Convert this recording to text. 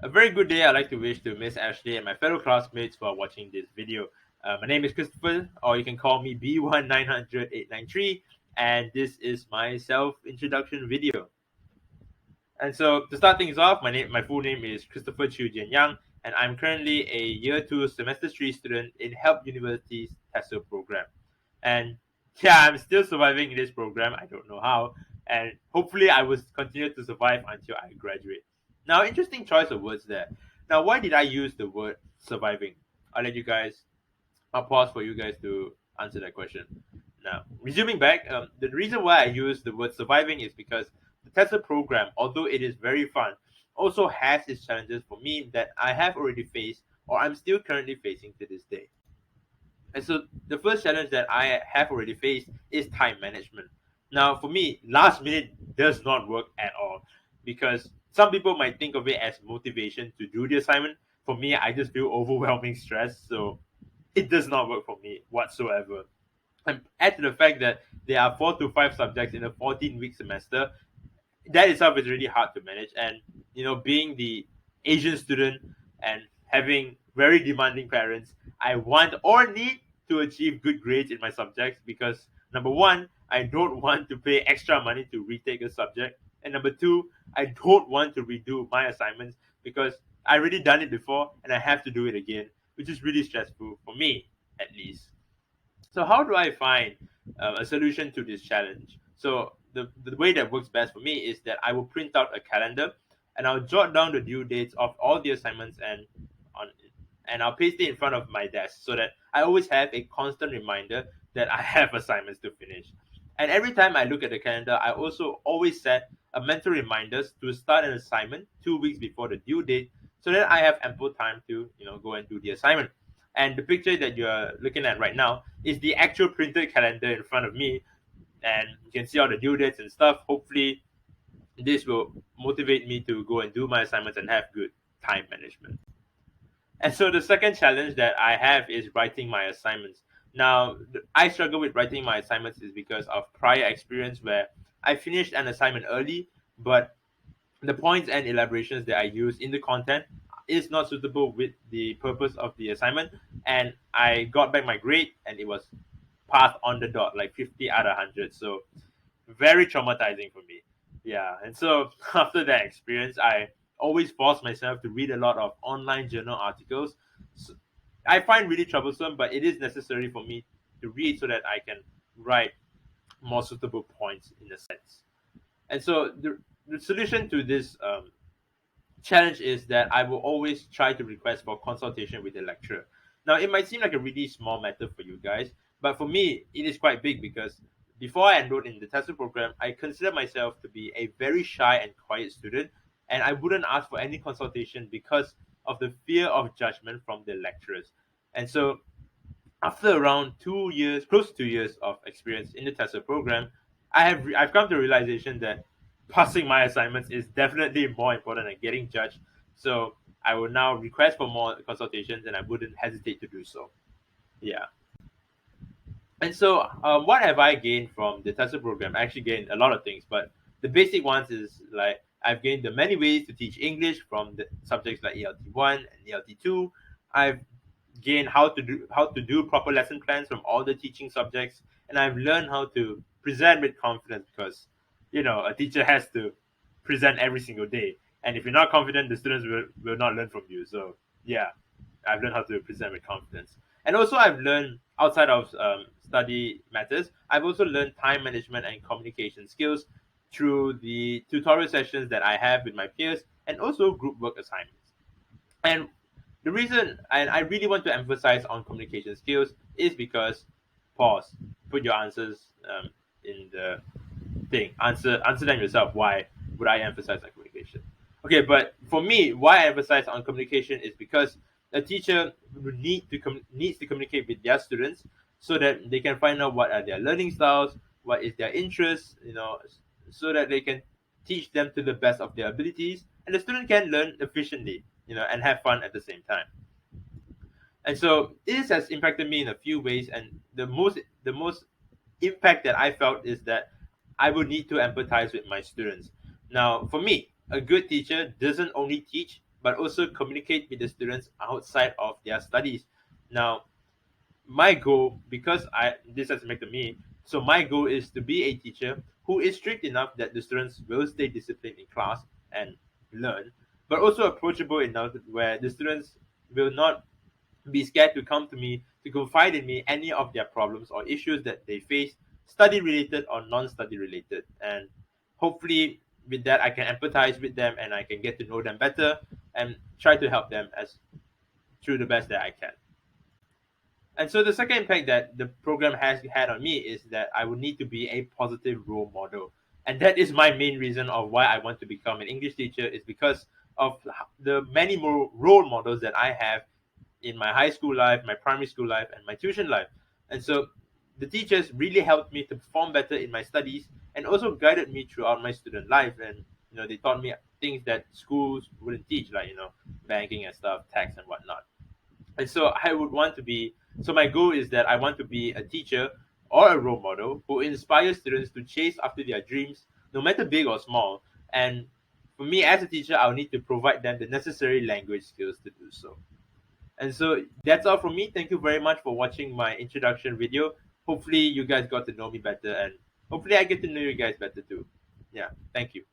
A very good day I'd like to wish to Miss Ashley and my fellow classmates who are watching this video. My name is Christopher, or you can call me B1900893, and this is my self-introduction video. And so to start things off, my full name is Christopher Chiu Jian Yang, and I'm currently a Year 2 Semester 3 student in Help University's TESOL program. And yeah, I'm still surviving in this program. I don't know how, and hopefully I will continue to survive until I graduate. Now, interesting choice of words there. Now, why did I use the word surviving? I'll pause for you guys to answer that question. Now, resuming back, the reason why I use the word surviving is because the TESOL program, although it is very fun, also has its challenges for me that I have already faced or I'm still currently facing to this day. And so the first challenge that I have already faced is time management. Now, for me, last minute does not work at all because some people might think of it as motivation to do the assignment. For me, I just feel overwhelming stress, so it does not work for me whatsoever. And add to the fact that there are 4 to 5 subjects in a 14-week semester, that itself is really hard to manage. And being the Asian student and having very demanding parents, I want or need to achieve good grades in my subjects because number one, I don't want to pay extra money to retake a subject, and number two, I don't want to redo my assignments because I already done it before and I have to do it again, which is really stressful for me at least. So how do I find a solution to this challenge? So the way that works best for me is that I will print out a calendar and I'll jot down the due dates of all the assignments on and I'll paste it in front of my desk so that I always have a constant reminder that I have assignments to finish. And every time I look at the calendar, I also always set a mental reminders to start an assignment 2 weeks before the due date so that I have ample time to go and do the assignment. And the picture that you're looking at right now is the actual printed calendar in front of me, and you can see all the due dates and stuff. Hopefully, this will motivate me to go and do my assignments and have good time management. And so the second challenge that I have is writing my assignments. Now, I struggle with writing my assignments is because of prior experience where I finished an assignment early, but the points and elaborations that I use in the content is not suitable with the purpose of the assignment, and I got back my grade and it was passed on the dot, like 50 out of 100. So very traumatizing for me. Yeah, and so after that experience, I always force myself to read a lot of online journal articles. So I find really troublesome, but it is necessary for me to read so that I can write more suitable points in a sense. And so the solution to this challenge is that I will always try to request for consultation with the lecturer. Now, it might seem like a really small matter for you guys, but for me, it is quite big because before I enrolled in the TESOL program, I consider myself to be a very shy and quiet student, and I wouldn't ask for any consultation because of the fear of judgment from the lecturers. And so, after around 2 years, close to 2 years of experience in the TESOL program, I've come to a realization that passing my assignments is definitely more important than getting judged. So I will now request for more consultations, and I wouldn't hesitate to do so. Yeah. And so, what have I gained from the TESOL program? I actually gained a lot of things, but the basic ones is like I've gained the many ways to teach English from the subjects like ELT1 and ELT2. I've gained how to do proper lesson plans from all the teaching subjects, and I've learned how to present with confidence because a teacher has to present every single day, and if you're not confident, the students will not learn from you. So yeah, I've learned how to present with confidence. And also I've learned outside of study matters, I've also learned time management and communication skills through the tutorial sessions that I have with my peers and also group work assignments. And the reason, and I really want to emphasize on communication skills, is because, pause, put your answers in the thing. Answer them yourself. Why would I emphasize on communication? Okay, but for me, why I emphasize on communication is because a teacher needs to communicate with their students so that they can find out what are their learning styles, what is their interests, so that they can teach them to the best of their abilities, and the student can learn efficiently, and have fun at the same time. And so this has impacted me in a few ways, and the most impact that I felt is that I would need to empathize with my students. Now, for me, a good teacher doesn't only teach, but also communicate with the students outside of their studies. Now, my goal, because I this has made me, so my goal is to be a teacher who is strict enough that the students will stay disciplined in class and learn, but also approachable enough where the students will not be scared to come to me to confide in me any of their problems or issues that they face, study related or non-study related. And hopefully with that I can empathize with them and I can get to know them better and try to help them as through the best that I can. And so the second impact that the program has had on me is that I would need to be a positive role model. And that is my main reason of why I want to become an English teacher, is because of the many more role models that I have in my high school life, my primary school life, and my tuition life. And so the teachers really helped me to perform better in my studies and also guided me throughout my student life. And they taught me things that schools wouldn't teach, like banking and stuff, tax and whatnot. And so I would want to be. So my goal is that I want to be a teacher or a role model who inspires students to chase after their dreams, no matter big or small. And for me as a teacher, I'll need to provide them the necessary language skills to do so. And so that's all from me. Thank you very much for watching my introduction video. Hopefully you guys got to know me better, and hopefully I get to know you guys better too. Yeah, thank you.